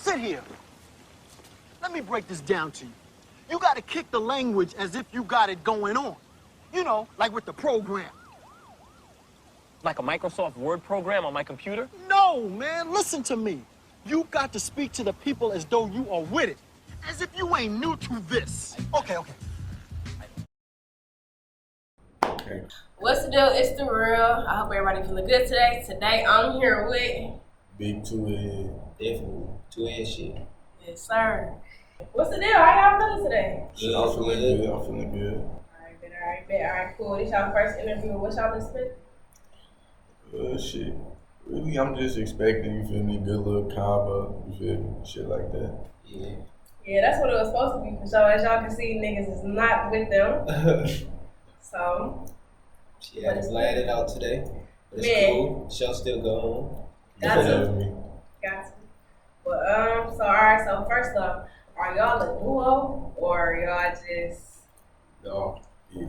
sit here. Let me break this down to you. You gotta kick the language as if you got it going on. You know, like with the program. Like a Microsoft Word program on my computer? No, man, listen to me. You got to speak to the people as though you are with it. As if you ain't new to this. Okay. What's the deal? It's the real. I hope everybody feeling good today. Today I'm here with Big 2Ahead. Definitely. 2Ahead shit. Yes, sir. What's the deal? How y'all feeling today? I'm feeling good. Alright, cool. This y'all first interview. What y'all expecting? Shit. Really, I'm just expecting, you feel me, good little combo, you feel me, shit like that. Yeah, that's what it was supposed to be for sure. As y'all can see, niggas is not with them. So. Yeah, I just laid it out today. But it's cool. Show still going. Got to. But, so alright, so first off, are y'all a duo or y'all just? No. Yeah.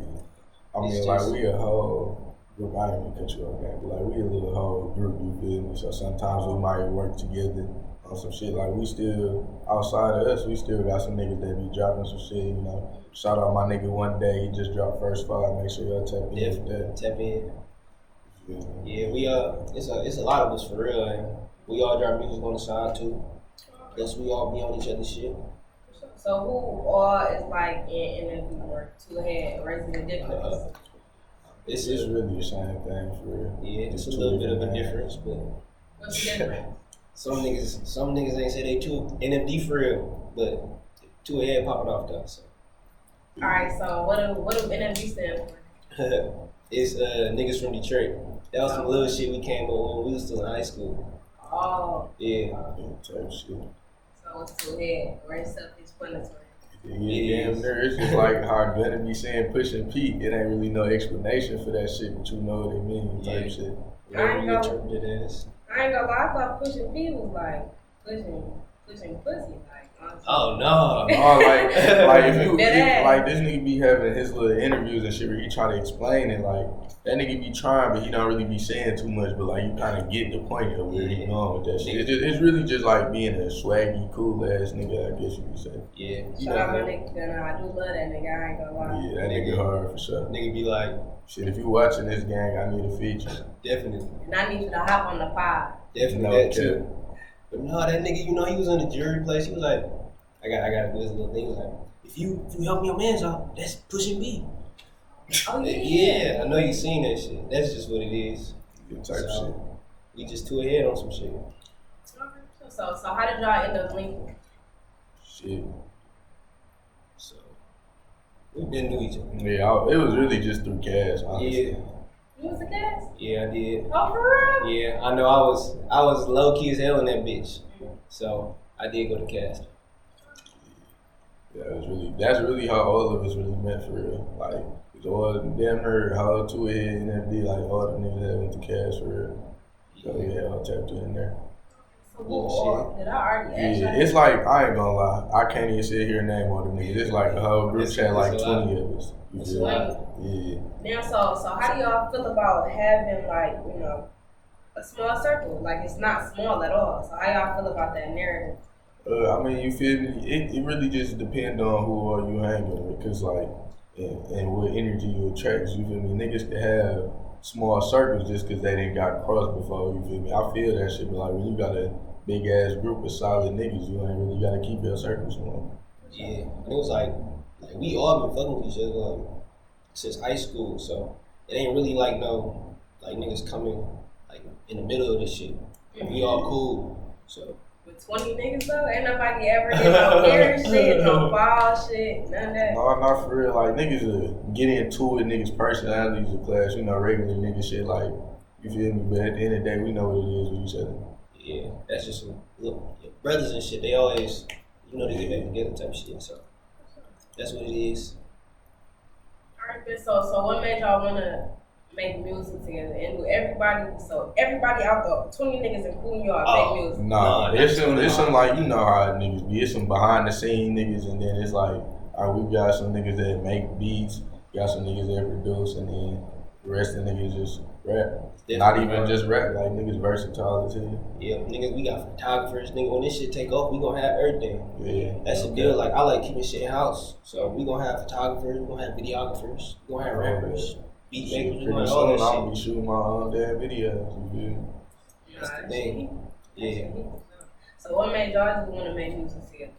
I mean, like, we a whole group. I ain't gonna cut you off, man, but like, we a little whole group, you feel me? So sometimes we might work together on some shit. Like, we still, outside of us, we still got some niggas that be dropping some shit, you know. Shout out my nigga One Day, he just dropped first five. Make sure y'all tap in with that. Tap in. Yeah, we it's a lot of us for real, and we all drop music on the side too. Guess we all be on each other's shit. So who all is like in NFD work? 2Ahead, or is it a difference? It's really the same thing for real. Yeah, it's a little bit of a difference, but what's the difference? Some niggas ain't say they too NFD for real, but 2Ahead popping off though. So. Alright, so what do NFD stand for? It's niggas from Detroit. That was some little shit we came up when we was still in high school. Oh. Yeah. Type shit. So it's 2Ahead, or it's self-explanatory. Yeah, it's just like how Gunna be saying pushing Pete. It ain't really no explanation for that shit, but you know what it means, type shit. Whatever you interpret it as. I ain't gonna lie, I thought pushing P was like pushing pussy, like. Oh no! like if you like this nigga be having his little interviews and shit where he try to explain it, like that nigga be trying, but he don't really be saying too much. But like you kind of get the point of where he going with that shit. It's really just like being a swaggy, cool ass nigga, I guess you could say. Yeah. Shout out my nigga Gunna. I do love that nigga. I ain't gonna lie. Yeah, that nigga hard for sure. Nigga be like, shit, if you watching this gang, I need a feature. Definitely. And I need you to hop on the pod. Definitely that too. But no, that nigga, you know, he was in the jury place. He was like, I gotta do this little thing. He was like, if you help your mans out, that's pushing me. Oh yeah. Yeah, I know you seen that shit. That's just what it is. Good type shit. We just 2Ahead on some shit. So how did y'all end up linking? Shit. So we didn't know each other. Yeah, it was really just through cash, honestly. Yeah. You was the cast? Yeah, I did. Oh, for real? Yeah, I know. I was low key as hell in that bitch. So I did go to cast. Yeah, that's really how all of us really met for real. Like, it's all damn near how 2Ahead and NFD, like all the niggas that went to cast for real. So yeah, all tapped in there. So did I already ask Yeah, it's like, I ain't gonna lie, I can't even sit here and name all the niggas. It's like a whole group chat, like 20 of us. You feel me? Yeah. Now, so how do y'all feel about having, like, you know, a small circle? Like, it's not small at all. So how y'all feel about that narrative? I mean, you feel me? It really just depends on who are you hanging with, cause like, and what energy you attract. You feel me? Niggas can have small circles just cause they didn't got crossed before. You feel me? I feel that shit, but like when you got a big ass group of solid niggas, you ain't really gotta keep your circle small. Yeah, and it was like we all been fucking with each other like since high school, so it ain't really like no like niggas coming like in the middle of this shit. We all cool, so. With 20 niggas though, ain't nobody ever did no weird shit, no ball shit, none of that. No, not for real. Like niggas get into it, niggas' personalities of class, you know, regular nigga shit. Like, you feel me? But at the end of the day, we know what it is with each other. Yeah, that's just some brothers and shit. They always, you know, they get back together type shit. So that's what it is. Alright, so what made y'all wanna make music together? And do everybody out there, 20 niggas including y'all, make music? Nah, it's some like, you know how niggas be. It's some behind the scene niggas, and then it's like, all right, we got some niggas that make beats, got some niggas that produce, and then the rest of the niggas just rap. Not even just rap, like niggas versatile too. Yeah, niggas, we got photographers. Nigga, when this shit take off, we gonna have everything. Yeah. That's the deal. Like, I like keeping shit in house. So we gonna have photographers, we gonna have videographers, we gonna have rappers, beat makers, we gonna have all that shit. I'm gonna be shooting my own damn videos, you feel? That's the thing. Yeah. So what made y'all just want to make music together?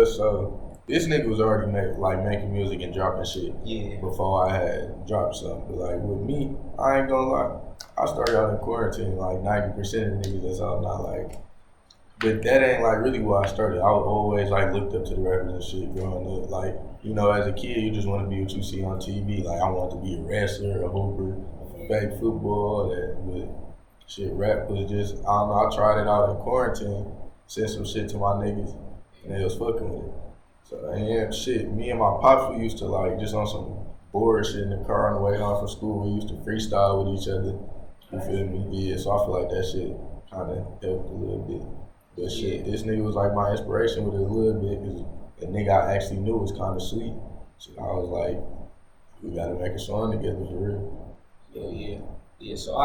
So this nigga was already making music and dropping shit before I had dropped something. But like with me, I ain't gonna lie, I started out in quarantine. Like 90% of the niggas that's out now, like, but that ain't like really where I started. I always like looked up to the rappers and shit growing up. Like, you know, as a kid, you just want to be what you see on TV. Like, I want to be a wrestler, a hooper, fake football, all that. But shit, rap was just, I don't know, I tried it out in quarantine, sent some shit to my niggas, and they was fucking with it. So, and yeah, shit, me and my pops, we used to like, just on some bored shit in the car on the way home from school, we used to freestyle with each other. You feel me? Yeah, so I feel like that shit kind of helped a little bit. But shit, this nigga was like my inspiration with it a little bit, because the nigga I actually knew was kind of sweet. So I was like, we gotta make a song together for real. Yeah. So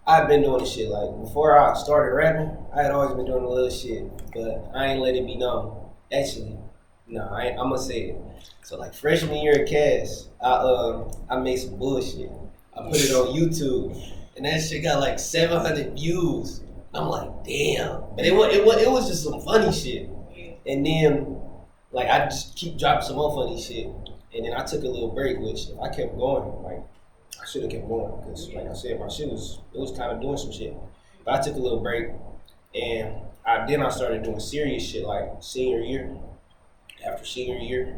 I've been doing this shit. Like, before I started rapping, I had always been doing a little shit, but I ain't let it be known. Actually, no, I'm gonna say it. So like freshman year at Cass, I made some bullshit. I put it on YouTube, and that shit got like 700 views. I'm like, damn. But it was just some funny shit. And then, like, I just keep dropping some more funny shit. And then I took a little break, which if I kept going, like, I should have kept going. Because, like I said, my shit was kind of doing some shit. But I took a little break. And then I started doing serious shit, like, senior year. After senior year.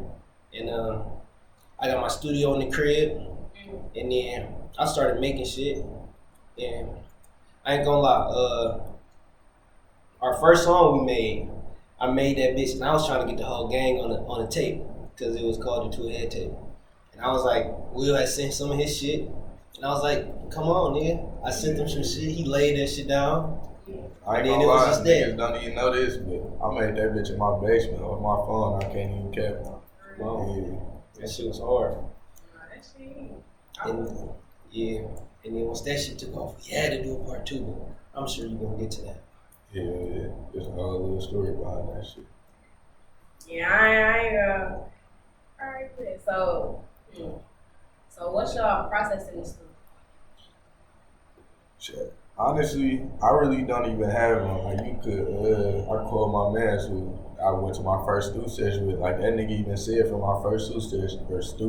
And I got my studio in the crib. And then I started making shit. And I ain't gonna lie, our first song we made, I made that bitch, and I was trying to get the whole gang on a tape, because it was called the 2Ahead tape. And I was like, Will had sent some of his shit, and I was like, come on, nigga. I sent him some shit, he laid that shit down. I ain't gonna lie, niggas don't even know this, but I made that bitch in my basement with my phone. I can't even cap it. Wow. That shit was hard. And then once that shit took off, we had to do a part 2, but I'm sure you're gonna get to that. Yeah. There's a whole little story behind that shit. Yeah, alright, good. So what's your process in the studio? Shit. Honestly, I really don't even have one. Like, you could, I called my man who I went to my first stew session with. Like, that nigga even said for my first stew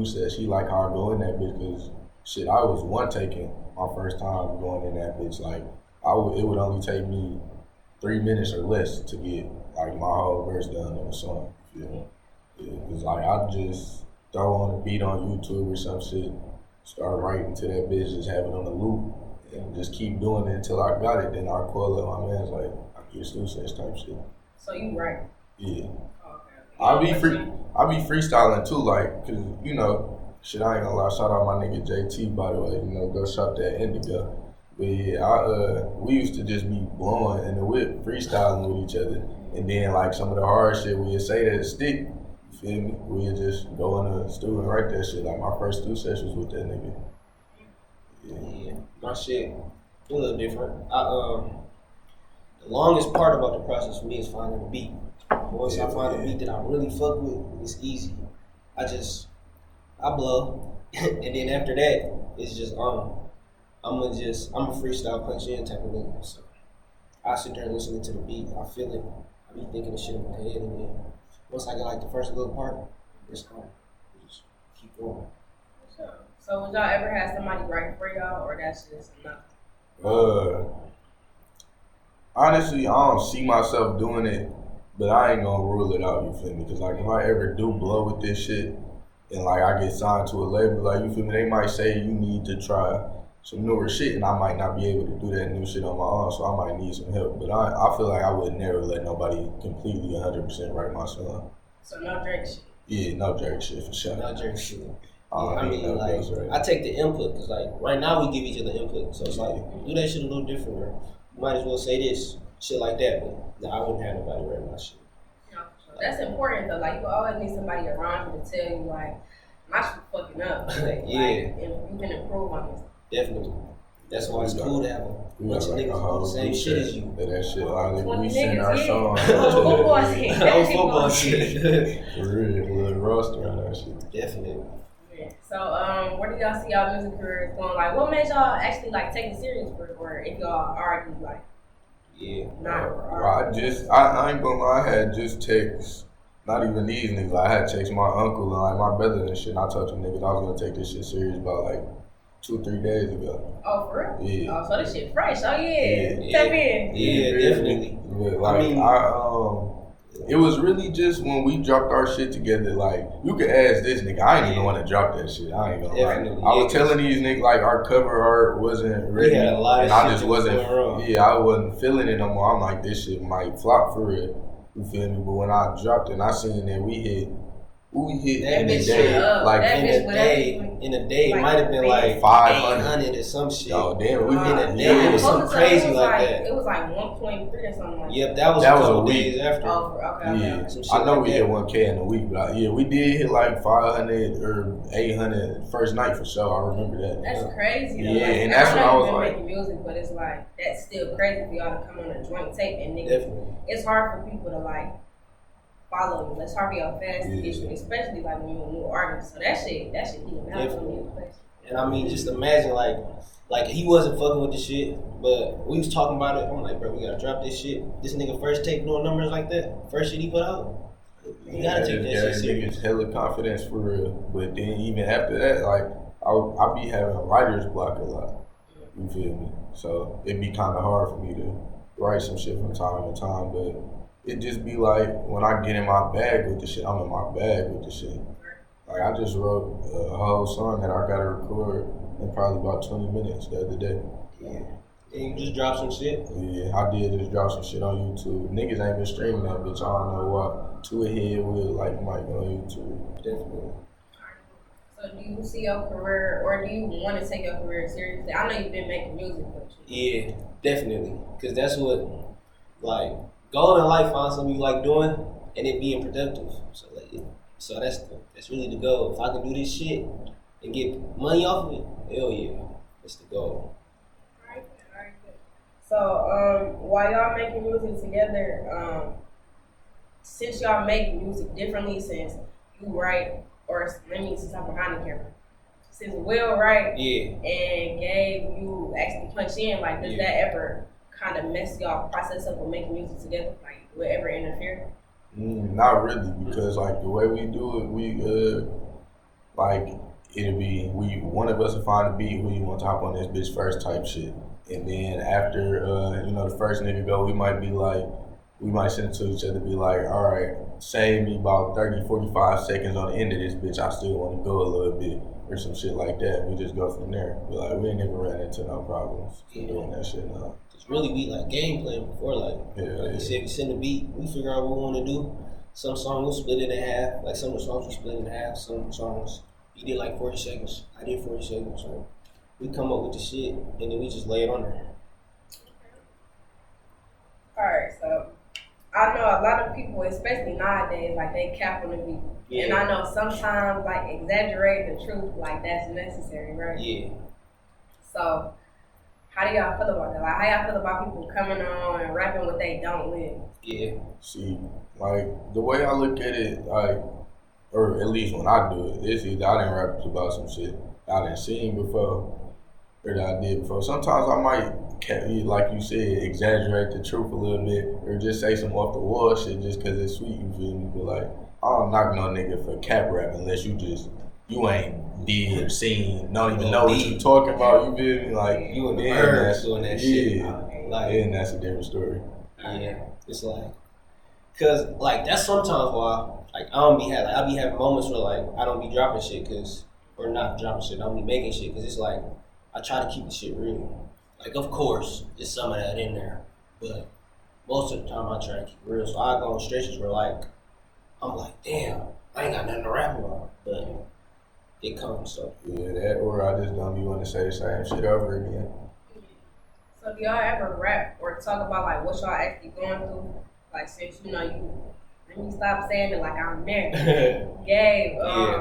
session, he like how I go in that bitch, because shit, I was one taking my first time going in that bitch. Like, it would only take me 3 minutes or less to get like my whole verse done on the song. You feel me? Yeah, it's like I just throw on a beat on YouTube or some shit, start writing to that bitch, just have it on the loop, and just keep doing it until I got it. Then I call up my man's like, I get a stew session type shit. So you write? Yeah. Okay. I be freestyling too, like, cause you know. Shit, I ain't gonna lie, shout out my nigga JT, by the way, you know, go shop that Indigo. But yeah, we used to just be blowing in the whip, freestyling with each other. And then like some of the hard shit, we'd say that it stick, you feel me? We'd just go in the studio and write that shit. Like my first 2 sessions with that nigga. Yeah, my shit, a little different. The longest part about the process for me is finding a beat. Once I find a beat that I really fuck with, it's easy. I blow, and then after that, it's just I'm a freestyle punch in type of nigga. So I sit there listening to the beat, I feel it, I be thinking the shit in my head, and then once I get like the first little part, it's gone. Just keep going. So would y'all ever have somebody write for y'all, or that's just nothing? Honestly, I don't see myself doing it, but I ain't gonna rule it out. You feel me? Cause like if I ever do blow with this shit, and like I get signed to a label, like you feel me, they might say you need to try some newer shit, and I might not be able to do that new shit on my own, so I might need some help. But I feel like I would never let nobody completely 100% write my song. So no Drake shit? Yeah, no Drake shit for sure. No Drake shit. I mean, like, I take the input, because like right now we give each other input, so it's like, do that shit a little different, or you might as well say this, shit like that, but I wouldn't have nobody write my shit. No, that's important though, like you always need somebody around you to tell you like, not you fucking up. But, Yeah. Like, you can improve on this. Definitely. That's why it's cool to have a bunch of niggas do the same shit as you. That shit, like, 20 we sing niggas, our yeah. song. Football shit. Oh, football shit. For real, a little roster on that shit. Definitely. Yeah. So, where do y'all see y'all music careers going? Like, what made y'all actually like take it serious or if y'all already like Yeah. not? I ain't gonna lie, I had just texts. Not even these niggas. I had texted my uncle and like my brother and shit. And I told them niggas I was gonna take this shit serious about like 2-3 days ago. Oh, for real? Yeah. Oh, so this shit fresh. Oh yeah. Yeah. Step in. Yeah, definitely. But like it was really just when we dropped our shit together. Like you could ask this nigga. I ain't even want to drop that shit. I ain't gonna lie. Definitely. I was telling these niggas like our cover art wasn't ready, had a lot of and I shit just that was wasn't. going wrong. Yeah, I wasn't feeling it no more. I'm like, this shit might flop for real. You feel me? But when I dropped it, and I seen that we hit That in the bitch day, up. like That bitch in a day, it might have been like 500 800 or some shit. Oh damn, we in a day, yeah. it was something crazy it was like that. It was like 1.3 or something like Yep, that was That a was a couple week. days after. Oh, okay. Yeah, Some shit I know like we that. hit 1K in a week, but yeah, we did hit like 500 or 800 first night for sure. I remember that. That's crazy. Though. Yeah, Like, and that's what I was know you've been like. making music, but it's like that's still crazy for y'all to come on a joint tape and niggas. Definitely. It's hard for people to like follow you. It's hard for y'all fans to get Yeah. you, especially like when you're a new artist. So that shit even out for me. And I mean, just imagine like he wasn't fucking with the shit, but we was talking about it. I'm like, bro, we gotta drop this shit. This nigga first tape doing numbers like that. First shit he put out. You gotta take that shit serious. Niggas hella confidence for real. But then even after that, like I be having a writer's block a lot. You feel me? So it'd be kind of hard for me to write some shit from time to time, but it just be like when I get in my bag with the shit, I'm in my bag with the shit. Like I just wrote a whole song that I gotta record in probably about 20 minutes the other day. Yeah. And you just drop some shit. Yeah, I did just drop some shit on YouTube. Niggas ain't been streaming that bitch. I don't know why. 2Ahead with like Mike on YouTube. Definitely. So do you see your career, or do you want to take your career seriously? I know you've been making music, but Yeah, definitely. Cause that's what like goal in life, find something you like doing and it being productive. So that's really the goal. If I can do this shit and get money off of it, hell yeah, that's the goal. Alright, good. So while y'all making music together, since y'all make music differently, since you write, or since I'm behind the camera, since Will write, Yeah. and Gabe, you actually punch in, like does that ever kind of mess y'all process up of making music together? Like will it ever interfere? Not really, because like the way we do it, we like it'll be one of us will find a beat who you want to hop on this bitch first type shit, and then after the first nigga go, we might send it to each other, be like, all right, save me about 30-45 seconds on the end of this bitch. I still want to go a little bit or some shit like that. We just go from there. We like we ain't never ran into no problems doing that shit now. Really be like game plan before, like you said, we send a beat, we figure out what we want to do. Some songs we'll split it in half, like some of the songs we split in half, some songs you did like 40 seconds, I did 40 seconds, so we come up with the shit and then we just lay it on there. Alright, so I know a lot of people, especially nowadays, like they cap on the beat. Yeah. And I know sometimes like exaggerating the truth, like that's necessary, right? Yeah. So how do y'all feel about that? Like, how y'all feel about people coming on and rapping what they don't live? Yeah. See, like, the way I look at it, like, or at least when I do it, it's either I didn't rap about some shit I didn't seen before, or that I did before. Sometimes I might, like you said, exaggerate the truth a little bit, or just say some off the wall shit just because it's sweet, you feel me? But, like, I don't knock no nigga for cap rap unless you ain't did or seen, don't even know what you talking about, you feel me? Like, you in the birds doing that shit. And that's a different story. Yeah, it's like, cause like that's sometimes why like I be having moments where like I don't be dropping shit or not dropping shit, I don't be making shit cause it's like I try to keep the shit real. Like of course there's some of that in there, but most of the time I try to keep it real. So I go on stretches where like I'm like, damn, I ain't got nothing to rap about, but it comes. So yeah, that or I just don't be want to say the same shit over again. So do y'all ever rap or talk about like what y'all actually going through? Like since you let me stop saying it like I'm married. Gabe,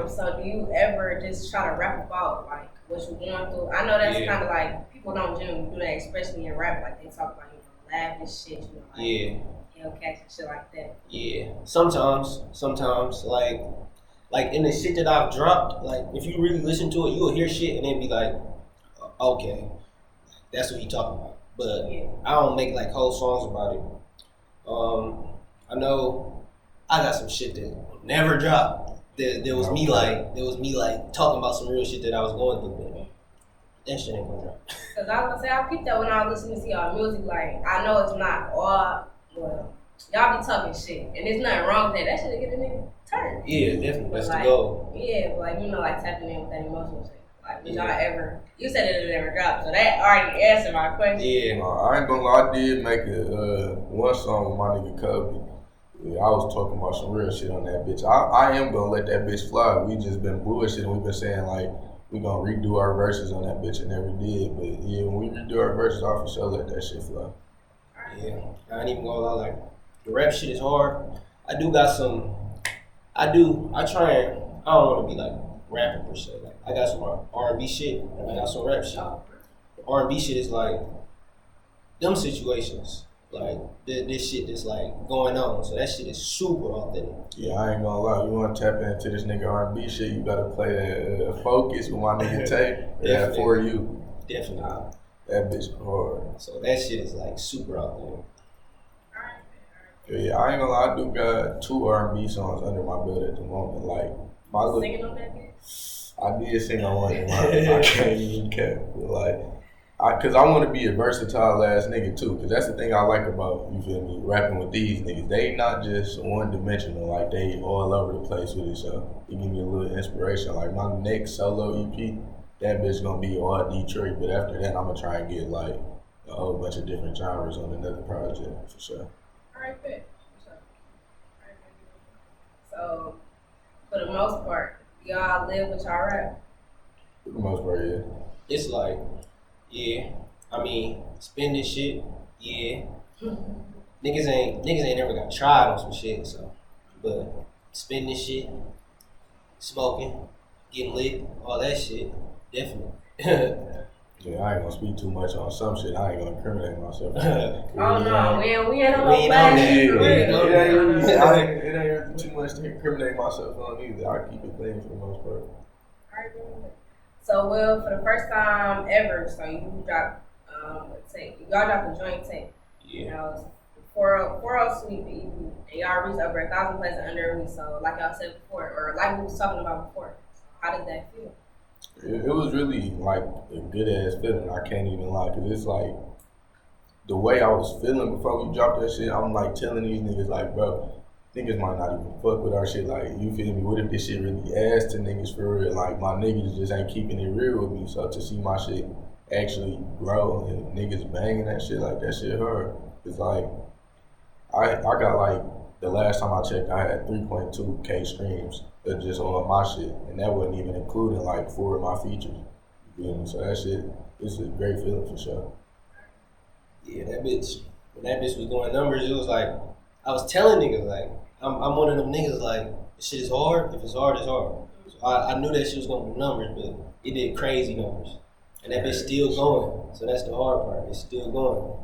so do you ever just try to rap about like what you're going through? I know that's kind of like people don't generally do that, especially in rap. Like they talk about lavish shit, like Hellcats and shit like that. Yeah, sometimes like in the shit that I've dropped, like if you really listen to it, you'll hear shit and then be like, okay, that's what he talking about. But I don't make like whole songs about it. I know I got some shit that never dropped. There was me like talking about some real shit that I was going through. But that shit ain't gonna drop. Cause I was gonna say I peeped that when I was listening to y'all music. Like I know it's not all well. Y'all be talking shit, and there's nothing wrong with that. That shit get a nigga turned. Yeah, definitely. That's like, the goal. Yeah, but like like tapping in with that emotional shit. Like, did y'all ever? You said it never dropped, so that already answered my question. Yeah. I ain't gonna lie, I did make one song with my nigga Kobe. Yeah, I was talking about some real shit on that bitch. I am gonna let that bitch fly. We just been bullshitting. We been saying like we gonna redo our verses on that bitch and never did. But yeah, when we redo our verses, I'll for sure let that shit fly. Yeah, I ain't even gonna lie. Like the rap shit is hard. I try and I don't want to be like rapping per se. Like I got some R&B shit and I got some rap shit. R&B shit is like them situations. Like this shit that's like going on, so that shit is super authentic. Yeah, I ain't gonna lie. You wanna tap into this nigga R&B shit? You gotta play that Focus with my nigga Tay. That For You. Definitely. That bitch hard. So that shit is like super authentic. Yeah, I ain't gonna lie. I do got 2 R&B songs under my belt at the moment. Like my look. Singing on that bitch? I did sing on one. I can't even cap. Like. Cause I want to be a versatile ass nigga too. Cause that's the thing I like about, you feel me, rapping with these niggas. They not just one dimensional, like they all over the place with it. So it give me a little inspiration. Like my next solo EP, that bitch gonna be all Detroit. But after that, I'm gonna try and get like a whole bunch of different genres on another project for sure. Alright, bet. So for the most part, y'all live with y'all rap? For the most part, yeah. It's like. Yeah, I mean, spending shit, yeah. niggas ain't never got tried on some shit, so. But spending shit, smoking, getting lit, all that shit, definitely. Yeah, I ain't gonna speak too much on some shit. I ain't gonna incriminate myself. Oh no, we ain't on no It ain't too much to incriminate myself on either. I keep it clean for the most part. So, Will, for the first time ever, so you dropped, y'all dropped a joint tape. Yeah. You know, 4-0 Sweet, and y'all reached over 1,000 plays under a week. So, like y'all said before, or like we was talking about before, so how did that feel? It was really like a good ass feeling. I can't even lie, cause it's like the way I was feeling before we dropped that shit. I'm like telling these niggas like, bro. Niggas might not even fuck with our shit, like, you feel me? What if this shit really ass to niggas for real? Like, my niggas just ain't keeping it real with me, so to see my shit actually grow and niggas banging that shit, like, that shit hard. It's like, I got like, the last time I checked, I had 3.2K streams just on my shit, and that wasn't even including like 4 of my features, you feel me? So that shit, it's a great feeling for sure. Yeah, that bitch, when that bitch was doing numbers, it was like, I was telling niggas, like, I'm one of them niggas, like, shit is hard. If it's hard, it's hard. So I knew that shit was going to do numbers, but it did crazy numbers. And that bitch still going. So that's the hard part. It's still going.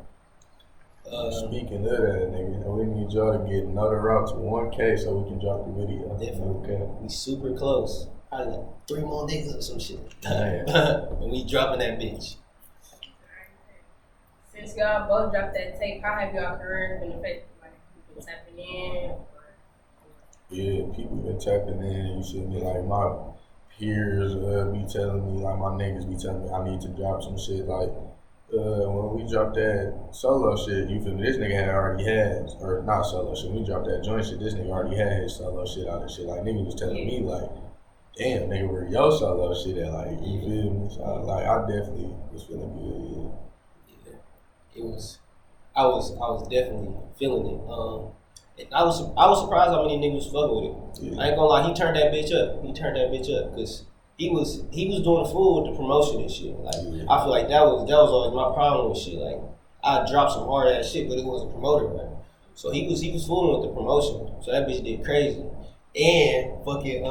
Speaking of that, nigga, we need y'all to get another route to 1K so we can drop the video. Definitely. Okay. We super close. Probably like 3 more niggas or some shit. Damn. And we dropping that bitch. Since y'all both dropped that tape, how have y'all careers been affected? Like, you been tapping in? Yeah, people been tapping in. You feel me? Like my peers be telling me, like my niggas be telling me I need to drop some shit. Like when we dropped that solo shit, you feel me? This nigga already had, or not solo shit. When we dropped that joint shit, this nigga already had his solo shit out of shit. Like niggas was telling me like, damn, nigga, where your solo shit at? Like you feel me? So like I definitely was feeling good. Yeah. It was. I was definitely feeling it. I was surprised how many niggas fucking with it. Yeah. I ain't gonna lie, he turned that bitch up. Because he was doing the fool with the promotion and shit. Like I feel like that was always my problem with shit. Like I dropped some hard ass shit, but it wasn't promoted right. So he was fooling with the promotion. So that bitch did crazy. And fucking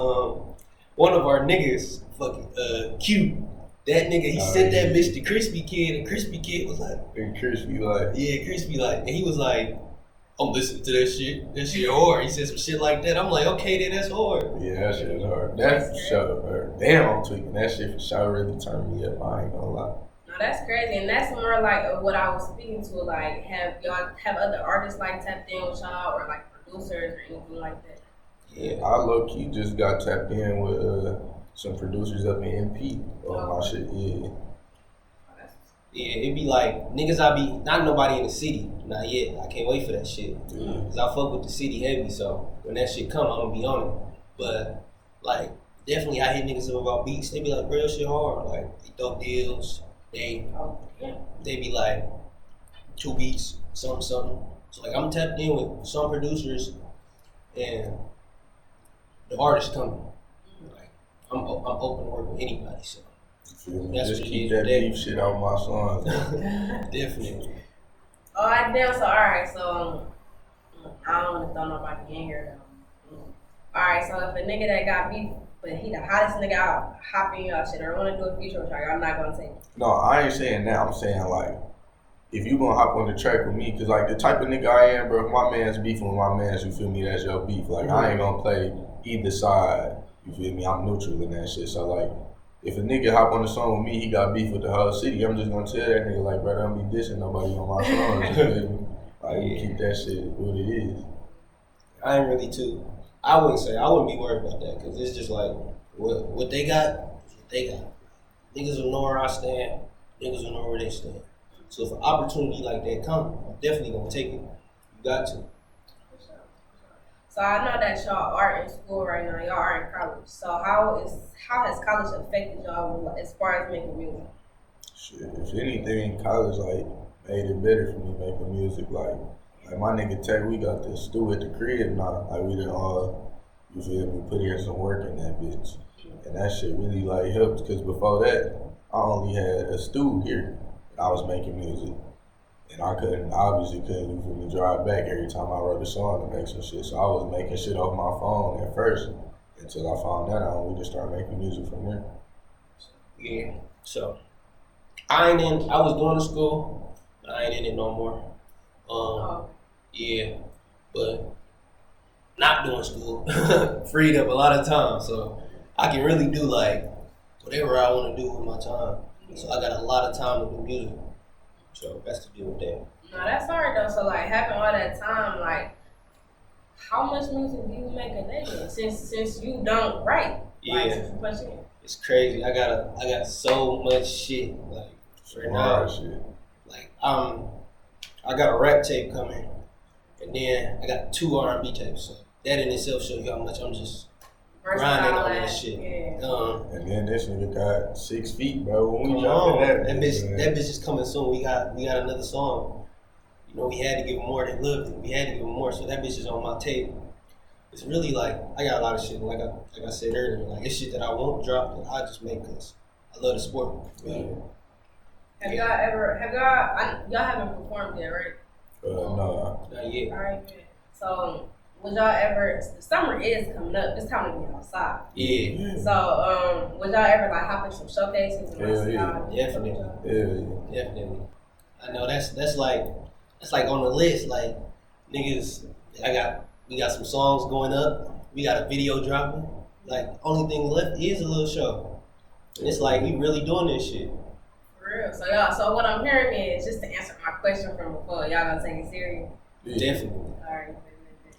one of our niggas, fucking Q, that nigga, he sent that bitch to Crispy Kid, and Crispy Kid was like, Crispy like, yeah, Crispy like, and he was like, I'm listening to that shit. That shit hard. He said some shit like that. I'm like, okay, then that's hard. Yeah, that shit is hard. That for sure hurt. Damn, I'm tweaking. That shit for sure really turned me up. I ain't gonna lie. No, that's crazy, and that's more like of what I was speaking to. Like, have other artists like tapped in with y'all, or like producers or anything like that? Yeah, I low key just got tapped in with some producers up in MP on my shit. Yeah. Yeah, it be like niggas. I be not nobody in the city, not yet. I can't wait for that shit. Cause I fuck with the city heavy, so when that shit come, I'm gonna be on it. But like, definitely, I hit niggas up about beats. They be like, real shit hard. Like, they dope deals. They be like 2 beats, something. So like, I'm tapped in with some producers, and the artist coming. Like, I'm open to work with anybody. So. That's Just what keep it is that beef shit on my songs. Definitely. Oh, I damn. So all right. So I don't want to throw nobody in here though. All right. So if a nigga that got beef, but he the hottest nigga out, hop in y'all shit, or want to do a feature with y'all, I'm not gonna take it. No, I ain't saying that. I'm saying like, if you gonna hop on the track with me, cause like the type of nigga I am, bro. If my man's beefing with my man's, you feel me? That's your beef. Like I ain't gonna play either side. You feel me? I'm neutral in that shit. So like. If a nigga hop on the song with me, he got beef with the whole city, I'm just gonna tell that nigga, like, bro, don't be dissing nobody on my songs. You feel me? Like, you keep that shit what it is. I ain't really too. I wouldn't be worried about that, because it's just like, what they got, what they got. Niggas will know where I stand, niggas will know where they stand. So if an opportunity like that come, I'm definitely gonna take it. You got to. So I know that y'all are in school right now. Y'all are in college. So how has college affected y'all as far as making music? Shit, if anything, college, like, made it better for me making music. Like my nigga Tech, we got this stew at the crib now. Like, we done all, you feel me, put in some work in that bitch. And that shit really, like, helped, because before that, I only had a stew here. And I was making music. And I obviously couldn't even drive back every time I wrote a song to make some shit. So I was making shit off my phone at first until I found that out, and we just started making music from there. Yeah. So I was going to school, but I ain't in it no more. Yeah, but not doing school freed up a lot of time, so I can really do like whatever I want to do with my time. So I got a lot of time to do music. So that's to do with that. No, that's hard though. So like having all that time, like how much music do you make a day then? Since you don't write? Yeah. Like, it's crazy. I got so much shit like right now. Shit. Like I got a rap tape coming, and then I got 2 R&B tapes. So that in itself shows you how much I'm just grinding on that shit. Yeah. And then this nigga got 6 feet, bro. When we Come on, jumping that bitch is coming soon. We got another song. You know, we had to give him more. They loved it. We had to give him more. So that bitch is on my tape. It's really like I got a lot of shit. Like I said earlier, like it's shit that I won't drop that I just make because I love the sport. Yeah. Y'all haven't performed yet, right? No. Not yet. All right, good. So would y'all ever? The summer is coming up. It's time to be outside. Yeah. So would y'all ever like hop in some showcases? And Definitely. I know that's like on the list. Like niggas, we got some songs going up. We got a video dropping. Like only thing left is a little show. And it's like we really doing this shit. For real. So what I'm hearing is just to answer my question from before. Y'all gonna take it serious? Yeah. Definitely. All right.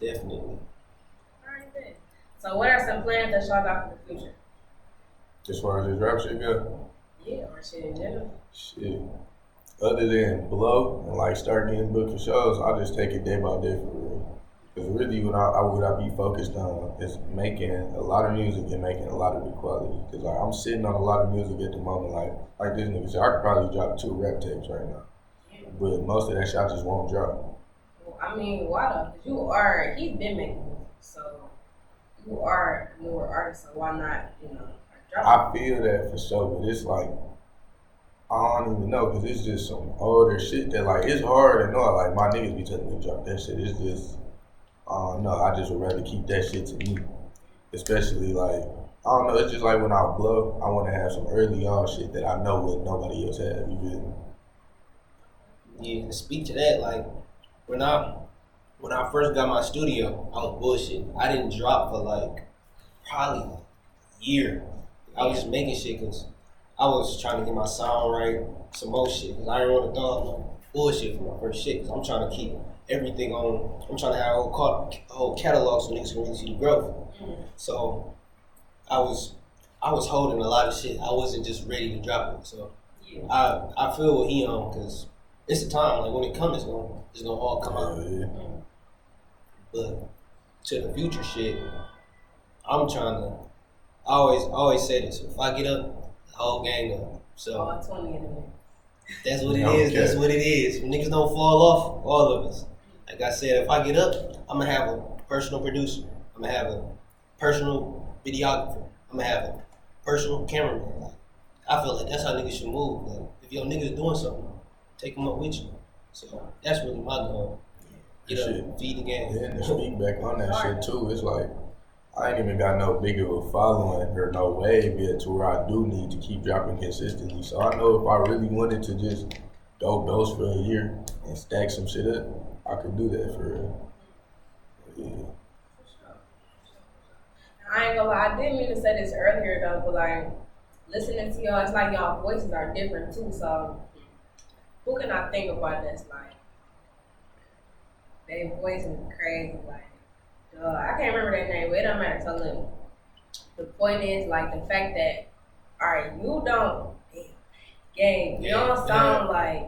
Definitely. All right, good. So what are some plans that y'all got for the future? As far as this rap shit go? Yeah, or shit in general. Shit. Other than blow and like start getting booked for shows, I just take it day by day for real. Because really what I be focused on is making a lot of music and making a lot of good quality. Because like I'm sitting on a lot of music at the moment, like this nigga said, I could probably drop 2 rap tapes right now. Yeah. But most of that shit I just won't drop. I mean, why though? Because he's been making music, so you are a newer artist, so why not, drop I feel that for sure, but it's like, I don't even know, because it's just some older shit that, like, it's hard to know. Like, my niggas be telling me to drop that shit. It's just, I don't know. I just would rather keep that shit to me. Especially, like, I don't know. It's just like when I blow, I want to have some early on shit that I know what nobody else have. You feel me? Yeah, to speak to that, like, when I first got my studio, I was bullshit. I didn't drop for, like, probably a year. I was just making shit because I was trying to get my sound right, some more shit. Because I didn't want to throw bullshit for my first shit. Because I'm trying to keep everything on. I'm trying to have a whole catalog so niggas can really see the growth. So I was holding a lot of shit. I wasn't just ready to drop it. So I feel what he on because it's the time. Like when it comes, it's gonna all come out. Yeah. But to the future shit, I'm trying to. I always say this. If I get up, the whole gang up. So All 20 in the mix. that's what it is. That's what it is. When niggas don't fall off, all of us. Like I said, if I get up, I'm gonna have a personal producer. I'm gonna have a personal videographer. I'm gonna have a personal cameraman. Like, I feel like that's how niggas should move. Like, if your niggas doing something, take them up with you. So that's really my goal. Get up, feed the game. Yeah, and to speak back on that shit too, it's like, I ain't even got no big of a following or no wave yet to where I do need to keep dropping consistently. So I know if I really wanted to just go dose for a year and stack some shit up, I could do that for real. Yeah. I ain't gonna lie, I didn't mean to say this earlier though, but like listening to y'all, it's like y'all voices are different too. So who can I think about that's like their voice is crazy? Like, I can't remember their name, but it don't matter. So look, the point is like the fact that alright, you don't, Gabe, you don't sound like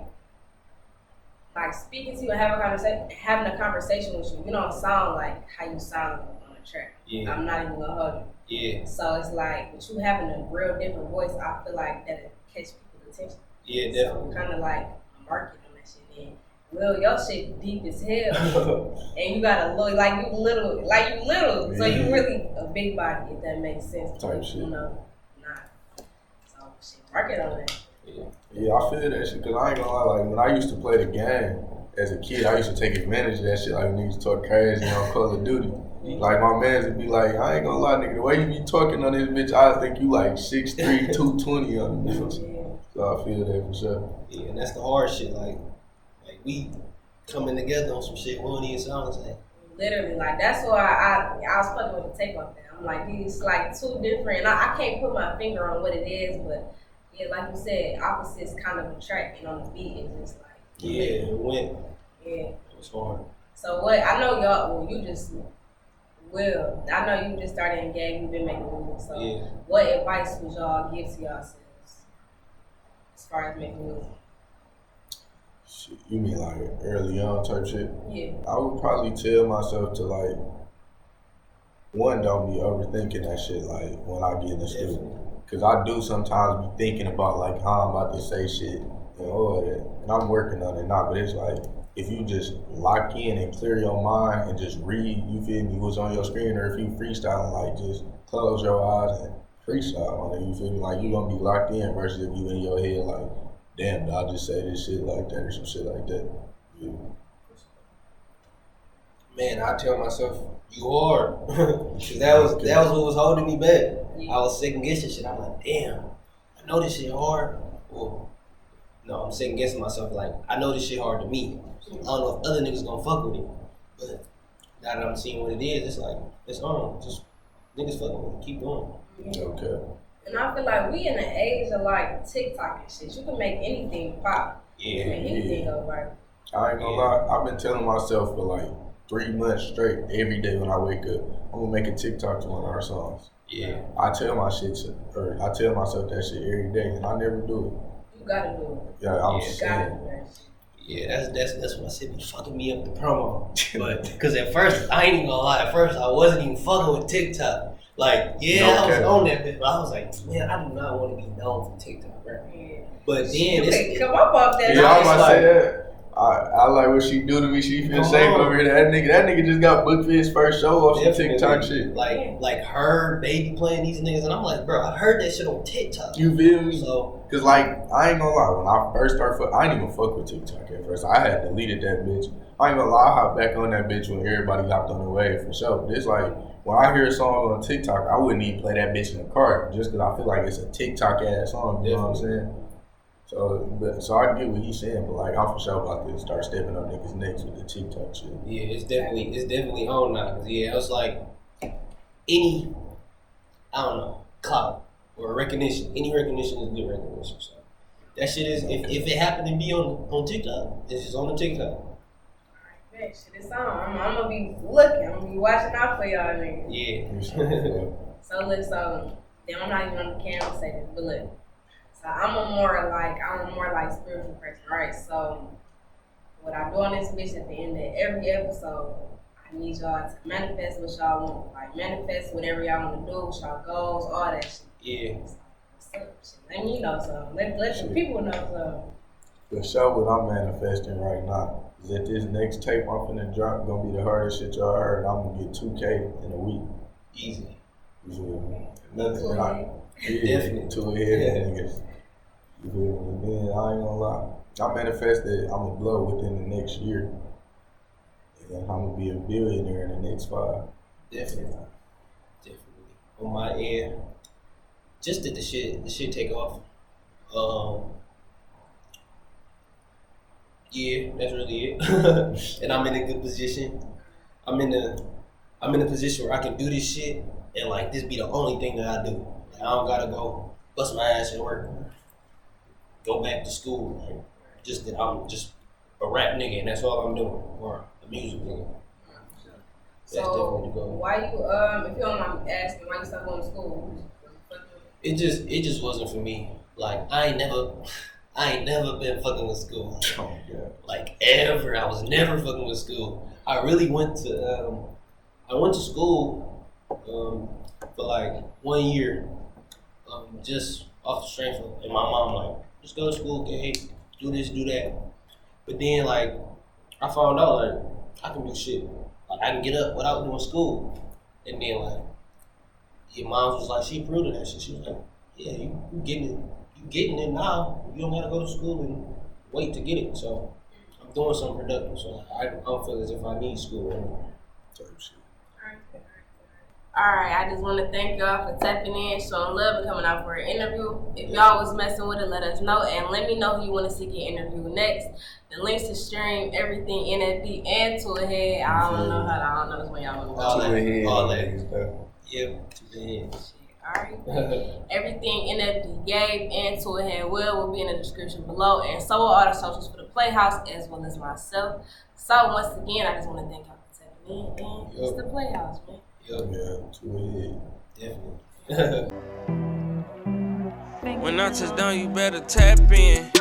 speaking to you and having a conversation with you. You don't sound like how you sound on a track. Yeah. I'm not even gonna hold you. Yeah. So it's like, with you having a real different voice, I feel like that'll catch people's attention. Yeah, definitely. So kind of like market on that shit. And Will, your shit deep as hell, and you got a look like you little, so you really a big body, if that makes sense. Type shit. You know, so shit, market on that. Yeah, I feel that shit, because I ain't gonna lie, like, when I used to play the game as a kid, I used to take advantage of that shit, like, when niggas talk crazy on Call of Duty. Like, my mans would be like, I ain't gonna lie, nigga, the way you be talking on this bitch, I think you like 6'3", 220 on the bitch. Yeah. So I feel that for sure. Yeah, and that's the hard shit. Like we coming together on some shit we don't even sound the same. Literally, like that's why I was fucking with the tape off there. I'm like, these like two different. And I can't put my finger on what it is, but yeah, like you said, opposites kind of attract, and on the beat it's just like it went. Yeah, it was hard. So what I know y'all, well, I know you just started in Gabe, you've been making music. So what advice would y'all give to yourselves as far as making music? Shit, you mean like early on type shit? Yeah. I would probably tell myself to like, one, don't be overthinking that shit like when I get in the studio. Cause I do sometimes be thinking about like how I'm about to say shit and all that. And I'm working on it now, but it's like, if you just lock in and clear your mind and just read, you feel me, what's on your screen, or if you freestyling, like just close your eyes and freestyle on it, you feel me? Like you gonna be locked in versus if you in your head like, damn, I'll just say this shit like that or some shit like that. Yeah. Man, I tell myself, you hard. Cause that was what was holding me back. Yeah. I was second guessing shit. I'm like, damn, I know this shit hard. Well, no, I'm second guessing myself. Like, I know this shit hard to me. I don't know if other niggas gonna fuck with it. But now that I'm seeing what it is, it's like, it's on. Just niggas fucking with it. Keep going. Okay. And I feel like we in the age of like TikTok and shit. You can make anything pop. Yeah. Make anything go right. I ain't gonna lie, I've been telling myself for like 3 months straight, every day when I wake up, I'm gonna make a TikTok to one of our songs. Yeah. I tell myself that shit every day, and I never do it. You gotta do it. Yeah, I'm saying. Yeah, that's what I said. Be fucking me up the promo, but because at first I ain't even gonna lie. At first I wasn't even fucking with TikTok. Like, I was on that bitch, but I was like, man, I do not want to be known for TikTok, right? Yeah. But then you can come up off that. Yeah, I was about to say that. I like what she do to me. She feel safe over here. That nigga just got booked for his first show off some TikTok shit. Like her baby playing these niggas, and I'm like, bro, I heard that shit on TikTok. You feel me? So, cause like I ain't gonna lie, when I first started, I didn't even fuck with TikTok at first. I had deleted that bitch. I ain't gonna lie, I hopped back on that bitch when everybody hopped on the wave for sure. It's like when I hear a song on TikTok, I wouldn't even play that bitch in the car just cause I feel like it's a TikTok ass song. You know what I'm saying? So I get what he's saying, but like I'm for sure about to start stepping on niggas' necks with the TikTok shit. Yeah, it's definitely on now. Cause yeah, it was like any, I don't know, clout or recognition. Any recognition is good recognition. So that shit is if it happened to be on TikTok, it's just on the TikTok. Alright, shit is on. I'm gonna be looking. I'm gonna be watching out for y'all niggas. Yeah. So look, damn, I'm not even on the camera to say this, but look. So I'm a more like spiritual person, right? So what I do on this mission at the end of every episode, I need y'all to manifest what y'all want. Like manifest whatever y'all want to do, what y'all goals, all that shit. Yeah. So, let me know something. Let the people know something. For sure, what I'm manifesting right now is that this next tape I'm finna drop gonna be the hardest shit y'all heard. I'm gonna get 2K in a week. Easy. You feel me? Nothing like Definitely. 2Ahead niggas. You feel me? And then I ain't gonna lie, I manifested I'm gonna blow within the next year. And I'm gonna be a billionaire in the next 5. Definitely. On my end, just did the shit take off. Yeah, that's really it. And I'm in a good position. I'm in a position where I can do this shit and like this be the only thing that I do. Like, I don't gotta go bust my ass at work, go back to school. Like, just that I'm just a rap nigga and that's all I'm doing, or a music nigga. That's definitely the goal. Why you if you don't mind asking, why you stopped going to school? It just wasn't for me. Like I ain't never been fucking with school. Oh, yeah. Like ever. I was never fucking with school. I really went to school for like 1 year. Just off the strength of, and my mom like, just go to school, Gabe, do this, do that. But then like I found out like I can do shit. Like I can get up without doing school. And then like your mom was like, she approved of that shit. She was like, yeah, you getting it now. You don't gotta go to school and wait to get it. So I'm doing something productive. So I don't feel as if I need school anymore. Type shit. Alright, I just want to thank y'all for tapping in, showing love, and coming out for an interview. If y'all was messing with it, let us know, and let me know who you want to see get interviewed next. The links to stream everything NFD and 2Ahead. I don't know this one y'all want to know. All that. Yep, 2Ahead. Alright. Everything NFD Gabe and 2Ahead will be in the description below, and so will all the socials for the PlayHouse as well as myself. So once again, I just want to thank y'all for tapping in, and it's the PlayHouse, man. Yeah, 2Ahead. Definitely. When I touch down, you better tap in.